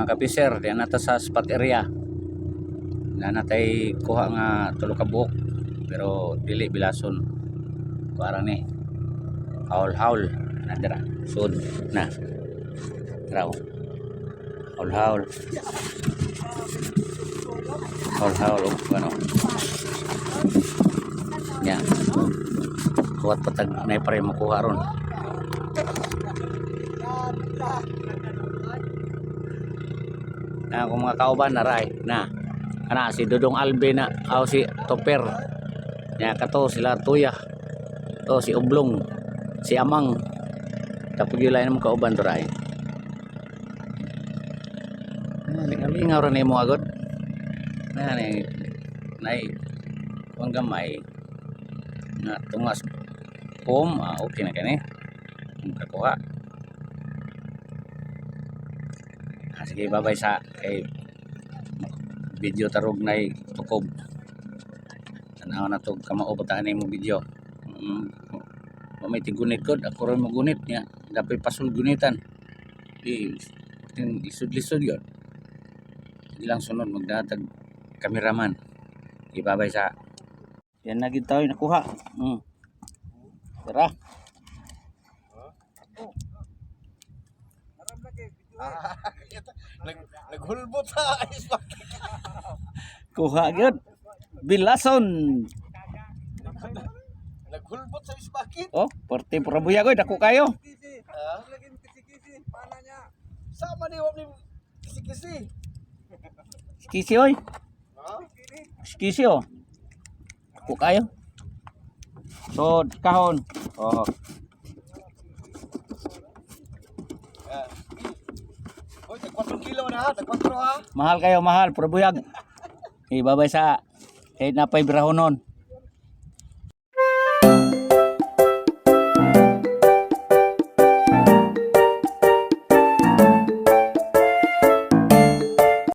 mga kapiser, diyan nata sa spot area. Na natay kuha nga tulo ka buok pero dili bilason. Kuara ni haul-haul na dira. Sud na. Raw. Haul-haul. Haul-haul og ano. Nya. Kuwat patag nay pare makuha ron. Na kung mga kauban na ray na ana si Dudong Albe na o si Topper nya kato sila Tuya to si Oblong si Amang tapos yun lang mo kauban to ray lingaw rin mo agad na nay kung gamay na tungas pom okay na kani kakuha. Sige babay sa kay video tarog nay tukob tanaw na to kamao batahan mo video may tigunit kod ako rin magunit niya dapat pasul gunitan isud-lisud yun ilang sunod magdatag kameraman ibabay sa yan na gitaw nakuha tara Naghulbot sa ice bucket. kuha gyud bilason Naghulbot sa ice bucket. oh porte prabuya goy dako kayo Sama ni wam ni kisi-kisi. kisi oy Ha? kisi oh dako kayo so kahon oh Oy, tag 4 kilo na ha, tag 4 ha. mahal kayo mahal prabuyag ibabay sa kahit napay birahonon